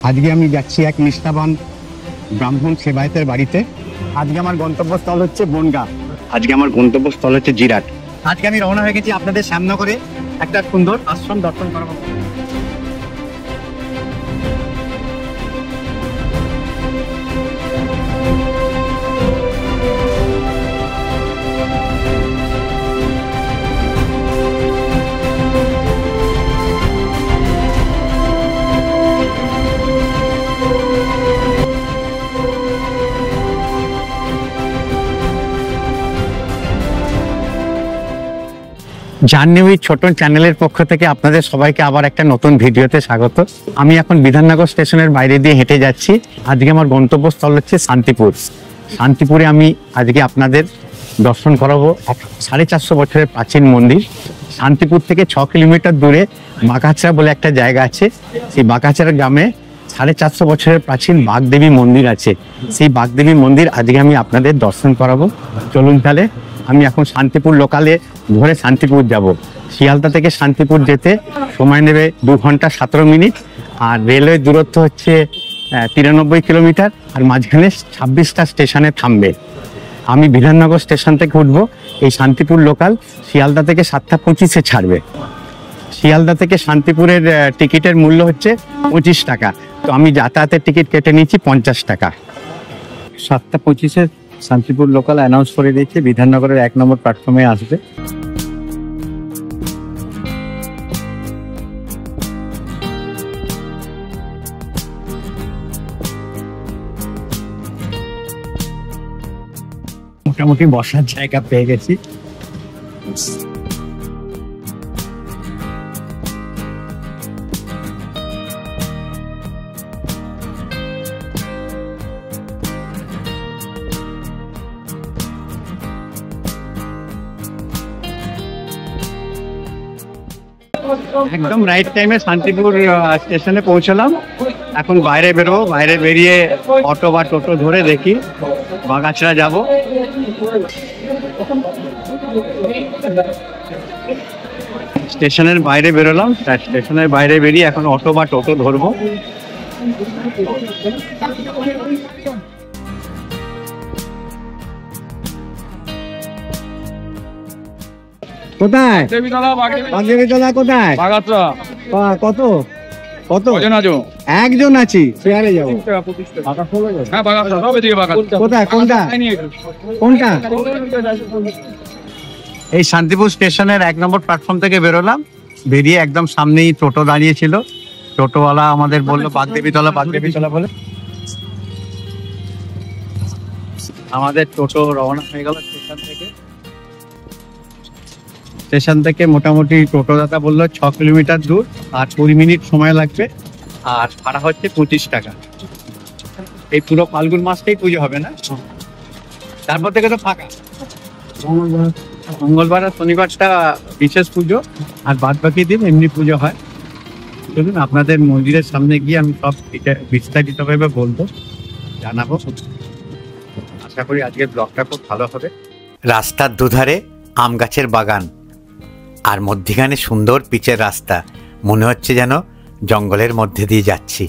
আজকে আমি যাচ্ছি এক নিষ্ঠাবান ব্রাহ্মণ সেবায়েতের বাড়িতে। আজকে আমার গন্তব্যস্থল হচ্ছে বনগাঁ, আজকে আমার গন্তব্যস্থল হচ্ছে জিরাট। আজকে আমি রওনা হয়ে গেছি আপনাদের শ্যামনগরে একটা সুন্দর আশ্রম দর্শন করাবো। জার্নি উইথ ছোটন চ্যানেলের পক্ষ থেকে আপনাদের সবাইকে আবার একটা নতুন ভিডিওতে স্বাগত। আমি এখন বিধাননগর স্টেশনের বাইরে দিয়ে হেঁটে যাচ্ছি। আজকে আমার গন্তব্যস্থল হচ্ছে শান্তিপুর। শান্তিপুরে আমি আজকে আপনাদের দর্শন করাবো 450 বছরের প্রাচীন মন্দির। শান্তিপুর থেকে 6 কিলোমিটার দূরে বাঁকাছড়া বলে একটা জায়গা আছে। সেই বাঁকাছড়া গ্রামে 450 বছরের প্রাচীন বাগদেবী মন্দির আছে। সেই বাগদেবী মন্দির আজকে আমি আপনাদের দর্শন করাবো। চলুন তাহলে। আমি এখন শান্তিপুর লোকালে ধরে শান্তিপুর যাব। শিয়ালদা থেকে শান্তিপুর যেতে সময় নেবে 2 ঘন্টা 17 মিনিট, আর রেলওয়ে দূরত্ব হচ্ছে 93 কিলোমিটার, আর মাঝখানে 26টা স্টেশনে থামবে। আমি বিধাননগর স্টেশন থেকে উঠবো। এই শান্তিপুর লোকাল শিয়ালদা থেকে 7টা 25-এ ছাড়বে। শিয়ালদা থেকে শান্তিপুরের টিকিটের মূল্য হচ্ছে 25 টাকা। তো আমি যাতায়াতের টিকিট কেটে নিচ্ছি 50 টাকা। 7টা 25-এ শান্তিপুর লোকাল অ্যানাউন্স করে দিয়েছে, বিধাননগরের 1 নম্বর প্ল্যাটফর্মে আসবে। মোটামুটি বসার জায়গা পেয়ে গেছি। একদম রাইট টাইমে শান্তিপুর স্টেশনে পৌঁছলাম। এখন বাইরে বেরোবো। বাইরে বেরিয়ে অটো বা টোটো ধরে দেখি বাগাছড়া যাব। স্টেশনের বাইরে বেরোলাম। স্টেশনের বাইরে বেরিয়ে এখন অটো বা টোটো ধরবো। কোথায়? বাগদেবীতলা কোথায়? কত কত? একজন আছি, শেয়ারে যাবো। কোথায়? কোনটা কোনটা? এই শান্তিপুর স্টেশনের 1 নম্বর প্ল্যাটফর্ম থেকে বেরোলাম। বেরিয়ে একদম সামনেই টোটো দাঁড়িয়েছিল। টোটোওয়ালা আমাদের বললো বাগদেবীতলা, বাগদেবীতলা বলে। আমাদের টোটো রওনা হয়ে গেল স্টেশন থেকে। স্টেশন থেকে মোটামুটি টোটো দাদা বললো 6 কিলোমিটার দূর, আর 20 মিনিট সময় লাগবে, আর ভাড়া হচ্ছে 25 টাকা। এই পুরো ফাল্গুন মাসটাই পুজো হবে না, তারপর থেকে তো ফাঁকা। মঙ্গলবার আর শনিবারটা বিশেষ পুজো, আর বাদ বাকি দিন এমনি পুজো হয়। চলুন আপনাদের মন্দিরের সামনে গিয়ে আমি সব বিস্তারিতভাবে বলবো, জানাবো। আশা করি আজকের ব্লগটা খুব ভালো হবে। রাস্তার দুধারে আম গাছের বাগান, আর মধ্যিখানে সুন্দর পিচের রাস্তা। মনে হচ্ছে যেন জঙ্গলের মধ্যে দিয়ে যাচ্ছি।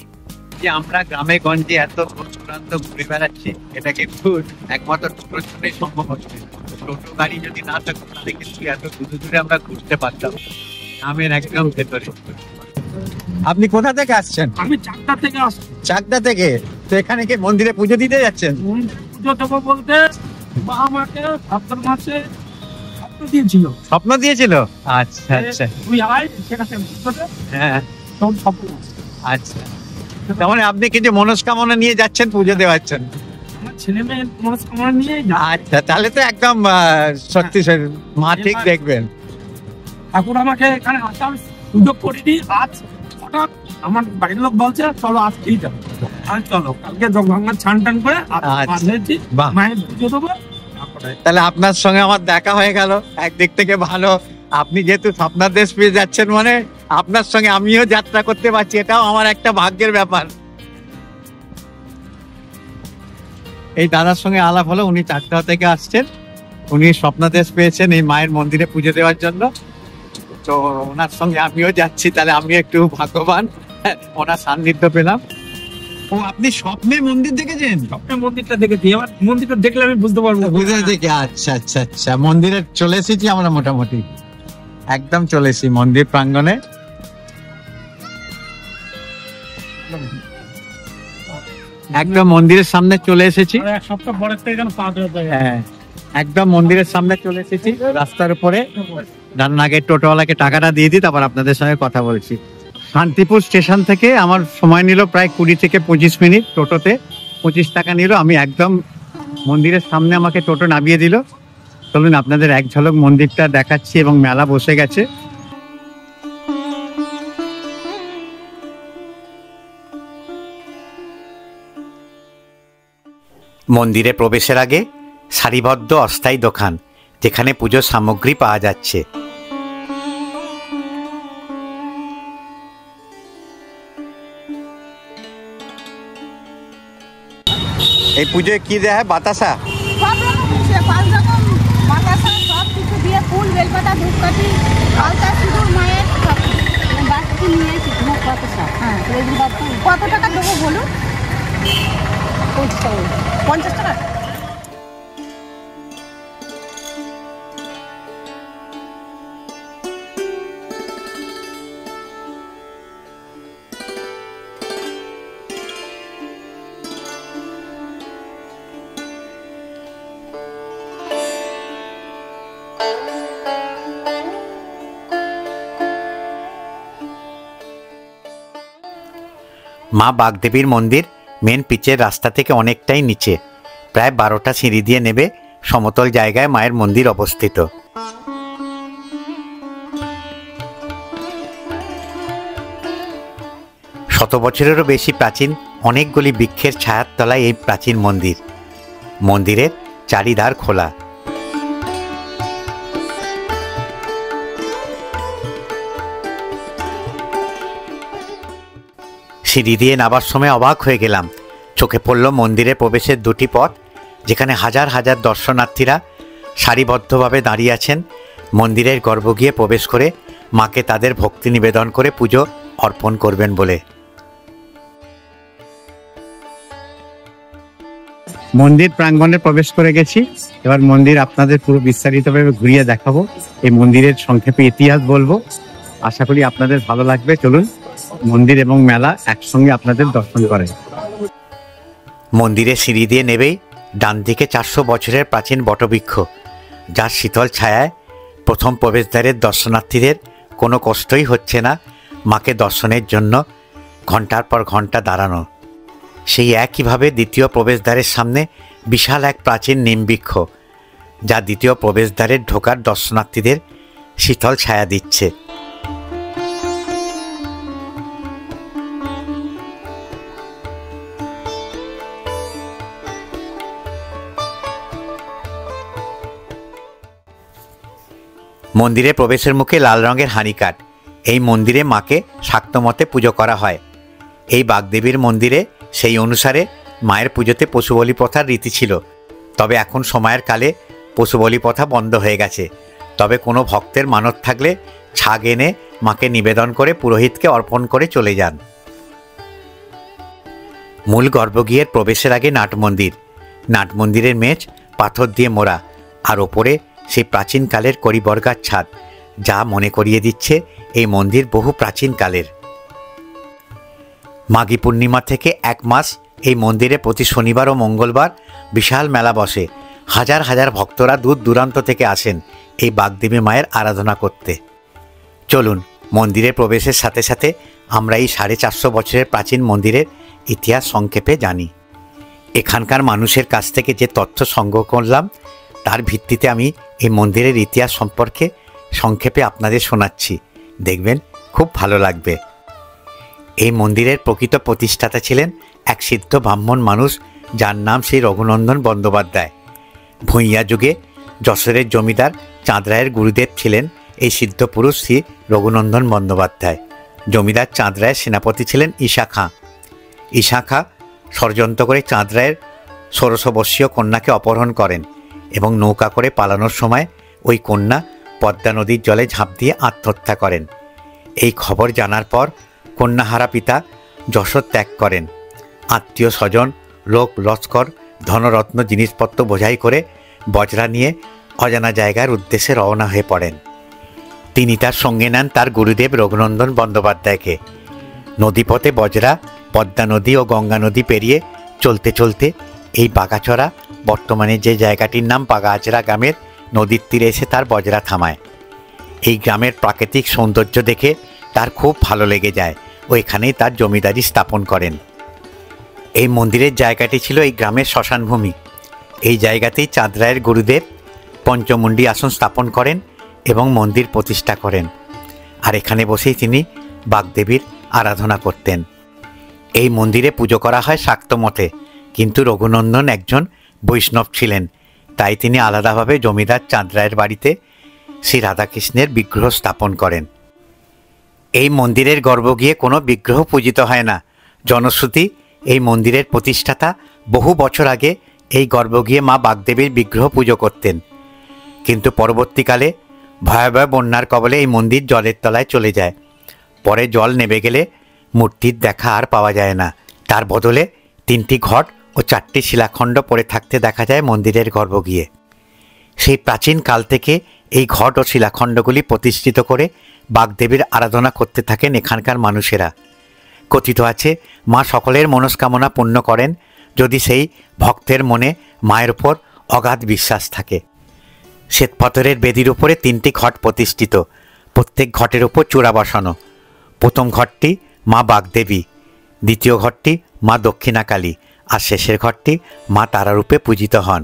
যে আমরা গ্রামে গঞ্জে এত দূরান্ত ঘুরে বেড়াচ্ছি, এটা কিন্তু একমাত্র টোটোর জন্যই সম্ভব হচ্ছে। টোটো গাড়ি যদি না থাকতো তাহলে কিন্তু এত দূরে দূরে আমরা ঘুরতে পারতাম। গ্রামের একদম ভেতরে। আপনি কোথা থেকে আসছেন? আমি চাকদা থেকে আসছি। চাকদা থেকে? তো এখানে কি মন্দিরে পুজো দিতে যাচ্ছেন? পুজো দেবো বলতে মা আমাকে ভাদ্র মাসে দিয়েছিল, স্বপ্ন দিয়েছিল। আচ্ছা আচ্ছা, তুই আয় সেখানে। হ্যাঁ, তোর স্বপ্ন। আচ্ছা, তার মানে আপনি কিছু মনস্কামনা নিয়ে যাচ্ছেন, পুজো দেওয়াচ্ছেন? আমার ছেলে মেয়ের মনস্কামনা নিয়ে। আচ্ছা, তাহলে তো একদম সত্যি মা ঠিক দেখবেন। ঠাকুর আমাকে এখানে আসার সুযোগ করে দিই। আজ হঠাৎ আমার বাড়ির লোক বলছে চলো আজকেই যাবো। আর চলো কালকে গঙ্গার ছান টান করে মায়ের পুজো দেবো। তাহলে আপনার সঙ্গে আমার দেখা হয়ে গেল, একদিক থেকে ভালো। আপনি যেহেতু স্বপ্নাদেশ পেয়ে যাচ্ছেন, মানে আপনার সঙ্গে আমিও যাত্রা করতে পারছি, এটাও আমার একটা ভাগ্যের ব্যাপার। এই দাদার সঙ্গে আলাপ হলো, উনি চাকদা থেকে আসছেন। উনি স্বপ্নাদেশ পেয়েছেন এই মায়ের মন্দিরে পুজো দেওয়ার জন্য। তো ওনার সঙ্গে আমিও যাচ্ছি, তাহলে আমি একটু ভাগ্যবান, ওনার সান্নিধ্য পেলাম। ও আপনি স্বপ্নে মন্দির দেখেছেন? স্বপ্নে মন্দিরটা দেখেছি, এবার মন্দিরটা দেখলে আমি বুঝতে পারবো। বুঝে দেখে, আচ্ছা আচ্ছা আচ্ছা। মন্দিরে চলে এসেছি আমরা, মোটামুটি একদম চলে এসেছি মন্দির প্রাঙ্গণে। একদম মন্দিরের সামনে চলে এসেছি। এক সপ্তাহ পরের থেকে যেন পা দেওয়া যায়। হ্যাঁ, একদম মন্দিরের সামনে চলে এসেছি, রাস্তার উপরে। রান্নাঘাটের টোটোওয়ালাকে টাকাটা দিয়ে দিই, তারপর আপনাদের সঙ্গে কথা বলছি। শান্তিপুর স্টেশন থেকে আমার সময় নিল প্রায় 20 থেকে 25 মিনিট। টোটোতে 25 টাকা নিল। আমি একদম মন্দিরের সামনে আমাকে টোটো নামিয়ে দিল। চলুন আপনাদের এক ঝলক মন্দিরটা দেখাচ্ছি, এবং মেলা বসে গেছে। মন্দিরে প্রবেশের আগে সারিবদ্ধ অস্থায়ী দোকান, যেখানে পুজোর সামগ্রী পাওয়া যাচ্ছে। এই পুজোয় কি দেয়া হয়? বাতাসা, সব রকম 5 রকম বাতাসা, সব কিছু দিয়ে ফুল, বেলপাতা, ধূপকাঠি, আলতা, সিঁদুর, মায়ের বাকি নিয়ে মুখ বাতাসা। হ্যাঁ, কত টাকা দেবো বলুন? 50 টাকা। মা বাগদেবীর মন্দির মেন পিচের রাস্তা থেকে অনেকটাই নিচে। প্রায় 12টা সিঁড়ি দিয়ে নেবে সমতল জায়গায় মায়ের মন্দির অবস্থিত। শত বছরেরও বেশি প্রাচীন অনেকগুলি বৃক্ষের ছায়ার তলায় এই প্রাচীন মন্দির। মন্দিরের চারিদ্বার খোলা। সিঁড়ি দিয়ে নামার সময় অবাক হয়ে গেলাম। চোখে পড়ল মন্দিরে প্রবেশের 2টি পথ, যেখানে হাজার হাজার দর্শনার্থীরা সারিবদ্ধভাবে দাঁড়িয়ে আছেন মন্দিরের গর্ভ গিয়ে প্রবেশ করে মাকে তাদের ভক্তি নিবেদন করে পুজো অর্পণ করবেন বলে। মন্দির প্রাঙ্গণে প্রবেশ করে গেছি। এবার মন্দির আপনাদের পুরো বিস্তারিতভাবে ঘুরিয়ে দেখাবো, এই মন্দিরের সংক্ষেপে ইতিহাস বলবো। আশা করি আপনাদের ভালো লাগবে। চলুন মন্দির এবং মেলা একসঙ্গে আপনাদের দর্শন করে। মন্দিরে সিঁড়ি দিয়ে নেবেই ডান দিকে 400 বছরের প্রাচীন বটবৃক্ষ, যার শীতল ছায়ায় প্রথম প্রবেশদ্বারের দর্শনার্থীদের কোনো কষ্টই হচ্ছে না মাকে দর্শনের জন্য ঘন্টার পর ঘন্টা দাঁড়ানো। সেই একইভাবে দ্বিতীয় প্রবেশদ্বারের সামনে বিশাল এক প্রাচীন নিমবৃক্ষ, যা দ্বিতীয় প্রবেশদ্বারের ঢোকার দর্শনার্থীদের শীতল ছায়া দিচ্ছে। মন্দিরে প্রবেশের মুখে লাল রঙের হাঁড়িকাঠ। এই মন্দিরে মাকে শাক্তমতে পুজো করা হয়। এই বাগদেবীর মন্দিরে সেই অনুসারে মায়ের পুজোতে পশু বলি প্রথার রীতি ছিল। তবে এখন সময়ের কালে পশু বলি প্রথা বন্ধ হয়ে গেছে। তবে কোনো ভক্তের মানত থাকলে ছাগ এনে মাকে নিবেদন করে পুরোহিতকে অর্পণ করে চলে যান। মূল গর্ভগৃহের প্রবেশের আগে নাট মন্দির। নাট মন্দিরের মেঝ পাথর দিয়ে মোড়া, আর ওপরে সেই প্রাচীনকালের কড়িবর্গার ছাদ, যা মনে করিয়ে দিচ্ছে এই মন্দির বহু প্রাচীনকালের। মাঘী পূর্ণিমা থেকে 1 মাস এই মন্দিরে প্রতি শনিবার ও মঙ্গলবার বিশাল মেলা বসে। হাজার হাজার ভক্তরা দূর দূরান্ত থেকে আসেন এই বাগদেবী মায়ের আরাধনা করতে। চলুন মন্দিরে প্রবেশের সাথে সাথে আমরা এই 450 বছরের প্রাচীন মন্দিরের ইতিহাস সংক্ষেপে জানি। এখানকার মানুষের কাছ থেকে যে তথ্য সংগ্রহ করলাম, তার ভিত্তিতে আমি এই মন্দিরের ইতিহাস সম্পর্কে সংক্ষেপে আপনাদের শোনাচ্ছি। দেখবেন খুব ভালো লাগবে। এই মন্দিরের প্রকৃত প্রতিষ্ঠাতা ছিলেন এক সিদ্ধ ব্রাহ্মণ মানুষ, যার নাম শ্রী রঘুনন্দন বন্দ্যোপাধ্যায়। ভূঁইয়া যুগে যশোরের জমিদার চাঁদ রায়ের গুরুদেব ছিলেন এই সিদ্ধ পুরুষ শ্রী রঘুনন্দন বন্দ্যোপাধ্যায়। জমিদার চাঁদ রায়ের সেনাপতি ছিলেন ঈশা খাঁ। ঈশা খাঁ ষড়যন্ত্র করে চাঁদ রায়ের 16 বর্ষীয় কন্যাকে অপহরণ করেন এবং নৌকা করে পালানোর সময় ওই কন্যা পদ্মা নদীর জলে ঝাঁপ দিয়ে আত্মহত্যা করেন। এই খবর জানার পর কন্যাহারা পিতা যশোর ত্যাগ করেন। আত্মীয় স্বজন, লোক লস্কর, ধনরত্ন জিনিসপত্র বোঝাই করে বজরা নিয়ে অজানা জায়গার উদ্দেশ্যে রওনা হয়ে পড়েন। তিনি তার সঙ্গে নেন তার গুরুদেব রঘুনন্দন বন্দ্যোপাধ্যায়কে। নদীপথে বজরা পদ্মা নদী ও গঙ্গা নদী পেরিয়ে চলতে চলতে এই বাগাছড়া, বর্তমানে যে জায়গাটির নাম বাগাছড়া গ্রামের নদীর তীরে এসে তার বজরা থামায়। এই গ্রামের প্রাকৃতিক সৌন্দর্য দেখে তার খুব ভালো লেগে যায় ও এখানেই তার জমিদারি স্থাপন করেন। এই মন্দিরের জায়গাটি ছিল এই গ্রামের শ্মশানভূমি। এই জায়গাতেই চাঁদ রায়ের গুরুদেব পঞ্চমুণ্ডী আসন স্থাপন করেন এবং মন্দির প্রতিষ্ঠা করেন। আর এখানে বসেই তিনি বাগদেবীর আরাধনা করতেন। এই মন্দিরে পুজো করা হয় শাক্ত মতে, কিন্তু রঘুনন্দন একজন বৈষ্ণব ছিলেন, তাই তিনি আলাদাভাবে জমিদার চাঁদ রায়ের বাড়িতে শ্রী রাধাকৃষ্ণের বিগ্রহ স্থাপন করেন। এই মন্দিরের গর্ভগৃহে কোনো বিগ্রহ পূজিত হয় না। জনশ্রুতি, এই মন্দিরের প্রতিষ্ঠাতা বহু বছর আগে এই গর্ভগৃহে মা বাগদেবীর বিগ্রহ পুজো করতেন, কিন্তু পরবর্তীকালে ভয়াবহ বন্যার কবলে এই মন্দির জলের তলায় চলে যায়। পরে জল নেমে গেলে মূর্তির দেখা আর পাওয়া যায় না। তার বদলে 3টি ঘট ও 4টি শিলাখণ্ড পড়ে থাকতে দেখা যায় মন্দিরের গর্ভগৃহে। সেই প্রাচীন কাল থেকে এই ঘট ও শিলাখণ্ডগুলি প্রতিষ্ঠিত করে বাগদেবীর আরাধনা করতে থাকেন এখানকার মানুষেরা। কথিত আছে, মা সকলের মনস্কামনা পূর্ণ করেন যদি সেই ভক্তের মনে মায়ের উপর অগাধ বিশ্বাস থাকে। শ্বেতপাথরের বেদির উপরে 3টি ঘট প্রতিষ্ঠিত, প্রত্যেক ঘটের উপর চূড়া বসানো। প্রথম ঘরটি মা বাগদেবী, দ্বিতীয় ঘরটি মা দক্ষিণাকালী, আর শেষের ঘরটি মা তারারূপে পূজিত হন।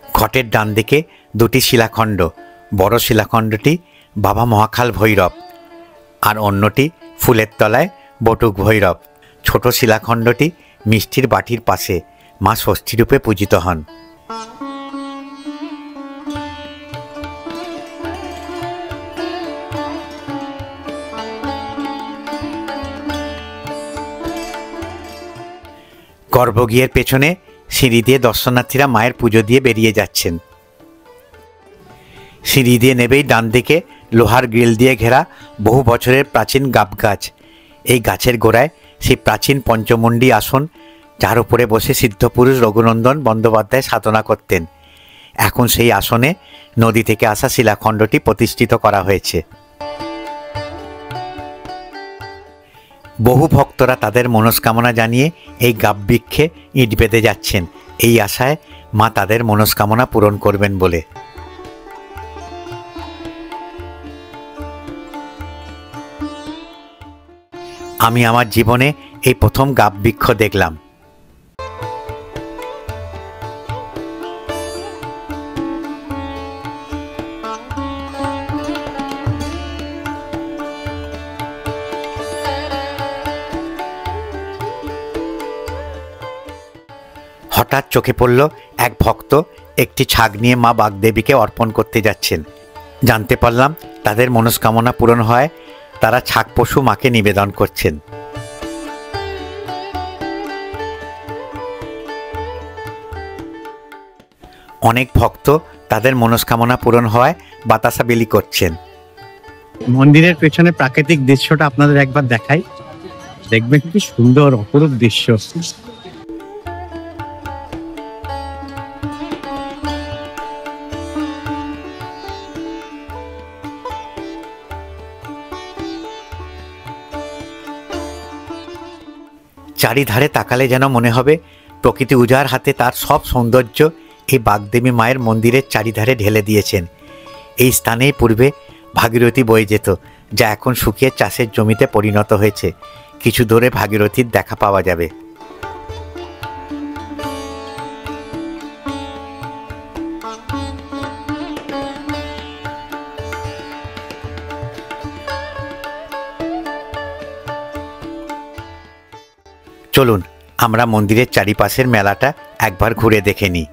ঘটের ডান দিকে 2টি শিলাখণ্ড, বড় শিলাখণ্ডটি বাবা মহাকাল ভৈরব আর অন্যটি ফুলের তলায় বটুক ভৈরব। ছোট শিলাখণ্ডটি মিষ্টির বাটির পাশে মা ষষ্ঠীরূপে পূজিত হন। গর্ভগৃহের পেছনে সিঁড়ি দিয়ে দর্শনার্থীরা মায়ের পুজো দিয়ে বেরিয়ে যাচ্ছেন। সিঁড়ি দিয়ে নেবেই ডান দিকে লোহার গ্রিল দিয়ে ঘেরা বহু বছরের প্রাচীন গাব গাছ। এই গাছের গোড়ায় সেই প্রাচীন পঞ্চমুণ্ডী আসন, যার উপরে বসে সিদ্ধপুরুষ রঘুনন্দন বন্দ্যোপাধ্যায় সাধনা করতেন। এখন সেই আসনে নদী থেকে আসা শিলাখণ্ডটি প্রতিষ্ঠিত করা হয়েছে। বহু ভক্তরা তাদের মনস্কামনা জানিয়ে এই গাব বৃক্ষে ইট বেঁধে যাচ্ছেন, এই আশায় মা তাদের মনস্কামনা পূরণ করবেন বলে। আমি আমার জীবনে এই প্রথম গাব বৃক্ষ দেখলাম। হঠাৎ চোখে পড়ল এক ভক্ত একটি ছাগ নিয়ে মা বাগদেবীকে অর্পণ করতে যাচ্ছেন। জানতে পারলাম তাদের মনস্কামনা পূরণ হয়, তারা ছাগ পশু মাকে নিবেদন করছেন। অনেক ভক্ত তাদের মনস্কামনা পূরণ হয় বাতাসা বিলি করছেন। মন্দিরের পেছনে প্রাকৃতিক দৃশ্যটা আপনাদের একবার দেখাই, দেখবেন কি সুন্দর অপরূপ দৃশ্য। চারিধারে তাকালে যেন মনে হবে প্রকৃতি উজাড় হাতে তার সব সৌন্দর্য এই বাগদেবী মায়ের মন্দিরের চারিধারে ঢেলে দিয়েছেন। এই স্থানেই পূর্বে ভাগীরথী বয়ে যেত, যা এখন শুকিয়ে চাষের জমিতে পরিণত হয়েছে। কিছু দূরে ভাগীরথীর দেখা পাওয়া যাবে। চলুন আমরা মন্দিরের চারিপাশের মেলাটা একবার ঘুরে দেখে নিই।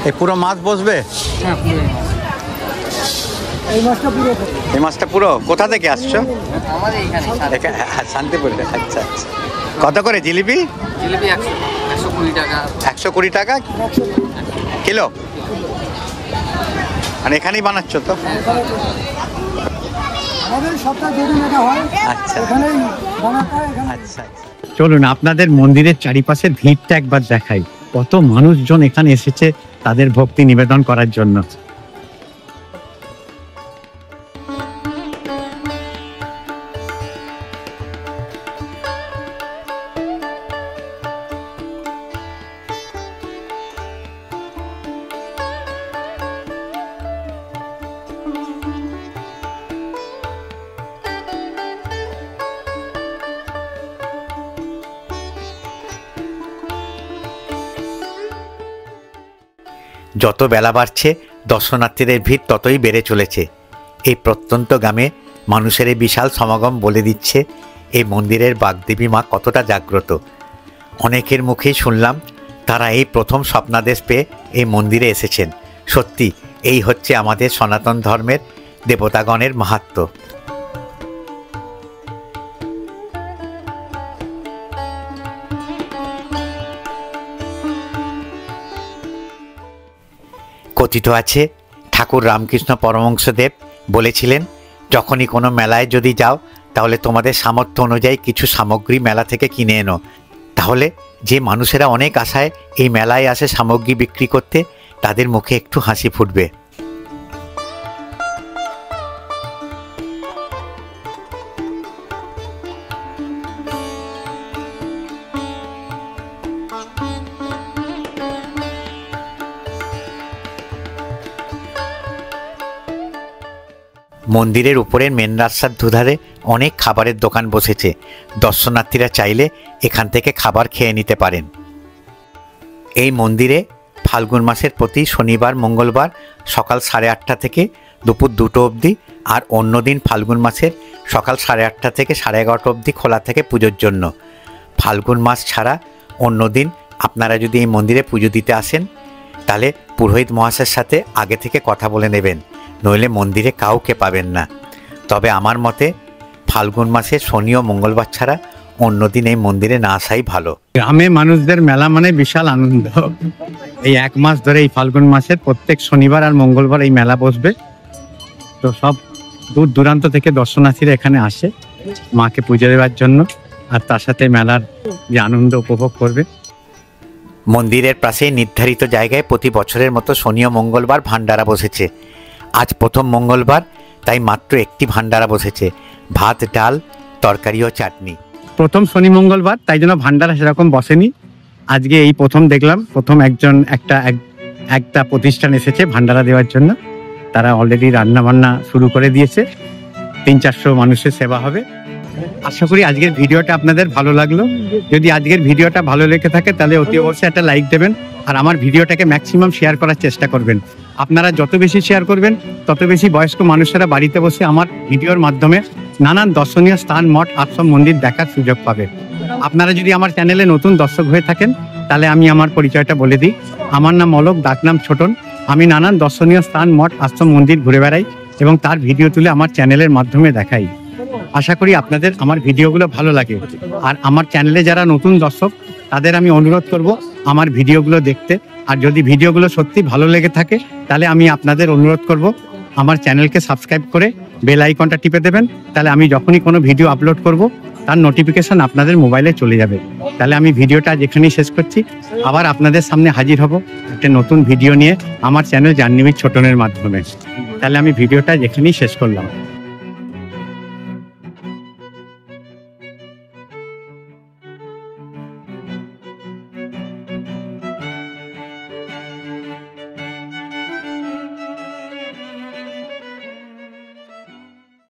এই পুরো মাছ বসবে? এই মাছটা পুরো কোথা থেকে আসছো? শান্তিপুর। আচ্ছা আচ্ছা। কত করে জিলিপি? জিলিপি 120 টাকা। 120 টাকা কিলো? মানে এখানেই বানাচ্ছ তো? আচ্ছা আচ্ছা, চলুন আপনাদের মন্দিরের চারিপাশের ভিড়টা একবার দেখাই। কত মানুষজন এখানে এসেছে তাদের ভক্তি নিবেদন করার জন্য। যত বেলা বাড়ছে দর্শনার্থীদের ভিড় ততই বেড়ে চলেছে। এই প্রত্যন্ত গ্রামে মানুষের এই বিশাল সমাগম বলে দিচ্ছে এই মন্দিরের বাগদেবী মা কতটা জাগ্রত। অনেকের মুখেই শুনলাম তারা এই প্রথম স্বপ্নাদেশ পেয়ে এই মন্দিরে এসেছেন। সত্যি এই হচ্ছে আমাদের সনাতন ধর্মের দেবতাগণের মাহাত্ম্য। কথিত আছে ঠাকুর রামকৃষ্ণ পরমহংসদেব বলেছিলেন, যখনই কোনো মেলায় যদি যাও তাহলে তোমাদের সামর্থ্য অনুযায়ী কিছু সামগ্রী মেলা থেকে কিনে এনো, তাহলে যে মানুষেরা অনেক আশায় এই মেলায় আসে সামগ্রী বিক্রি করতে তাদের মুখে একটু হাসি ফুটবে। মন্দিরের উপরের মেন রাস্তার দুধারে অনেক খাবারের দোকান বসেছে। দর্শনার্থীরা চাইলে এখান থেকে খাবার খেয়ে নিতে পারেন। এই মন্দিরে ফাল্গুন মাসের প্রতি শনিবার মঙ্গলবার সকাল 8:30 থেকে দুপুর 2টো অবধি, আর অন্য দিন ফাল্গুন মাসের সকাল 8:30 থেকে 11:30 অবধি খোলা থাকে পুজোর জন্য। ফাল্গুন মাস ছাড়া অন্য দিন আপনারা যদি এই মন্দিরে পুজো দিতে আসেন তাহলে পুরোহিত মহাশয়ের সাথে আগে থেকে কথা বলে নেবেন, নইলে মন্দিরে কাউকে পাবেন না। তবে আমার মতে ফাল্গুন মাসে শনি ও মঙ্গলবার ছাড়া অন্যদিন এই মন্দিরে না আসাই ভালো। গ্রামে মানুষদের মেলা মানে বিশাল আনন্দ। এই 1 মাস ধরে এই ফাল্গুন মাসের প্রত্যেক শনিবার আর মঙ্গলবার এই মেলা বসবে। তো সব দূর দূরান্ত থেকে দর্শনার্থীরা এখানে আসে মাকে পুজো দেওয়ার জন্য, আর তার সাথে মেলার যে আনন্দ উপভোগ করবে। মন্দিরের পাশেই নির্ধারিত জায়গায় প্রতি বছরের মতো শনি ও মঙ্গলবার ভান্ডারা বসেছে। আজ প্রথম মঙ্গলবার, তাই মাত্র একটি ভান্ডারা বসেছে, ভাত ডাল তরকারি ও চাটনি। প্রথম শনি মঙ্গলবার, তাই জন্য ভান্ডারা সেরকম বসেনি। আজকে এই প্রথম দেখলাম, প্রথম একটা প্রতিষ্ঠান এসেছে ভান্ডারা দেওয়ার জন্য। তারা অলরেডি রান্না বান্না শুরু করে দিয়েছে, 300-400 মানুষের সেবা হবে। আশা করি আজকের ভিডিওটা আপনাদের ভালো লাগলো। যদি আজকের ভিডিওটা ভালো লেগে থাকে তাহলে অতি অবশ্যই একটা লাইক দেবেন, আর আমার ভিডিওটাকে ম্যাক্সিমাম শেয়ার করার চেষ্টা করবেন। আপনারা যত বেশি শেয়ার করবেন তত বেশি বয়স্ক মানুষেরা বাড়িতে বসে আমার ভিডিওর মাধ্যমে নানান দর্শনীয় স্থান, মঠ, আশ্রম, মন্দির দেখার সুযোগ পাবে। আপনারা যদি আমার চ্যানেলে নতুন দর্শক হয়ে থাকেন তাহলে আমি আমার পরিচয়টা বলে দিই। আমার নাম অলোক, ডাকনাম ছোটন। আমি নানান দর্শনীয় স্থান, মঠ, আশ্রম, মন্দির ঘুরে বেড়াই এবং তার ভিডিও তুলে আমার চ্যানেলের মাধ্যমে দেখাই। আশা করি আপনাদের আমার ভিডিওগুলো ভালো লাগে। আর আমার চ্যানেলে যারা নতুন দর্শক তাদের আমি অনুরোধ করব আমার ভিডিওগুলো দেখতে। আর যদি ভিডিওগুলো সত্যি ভালো লেগে থাকে তাহলে আমি আপনাদের অনুরোধ করব আমার চ্যানেলকে সাবস্ক্রাইব করে বেল আইকনটা টিপে দেবেন। তাহলে আমি যখনই কোনো ভিডিও আপলোড করব তার নোটিফিকেশন আপনাদের মোবাইলে চলে যাবে। তাহলে আমি ভিডিওটা যেখানেই শেষ করছি, আবার আপনাদের সামনে হাজির হব একটা নতুন ভিডিও নিয়ে আমার চ্যানেল জার্নি উইথ ছোটনের মাধ্যমে। তাহলে আমি ভিডিওটা যেখানেই শেষ করলাম।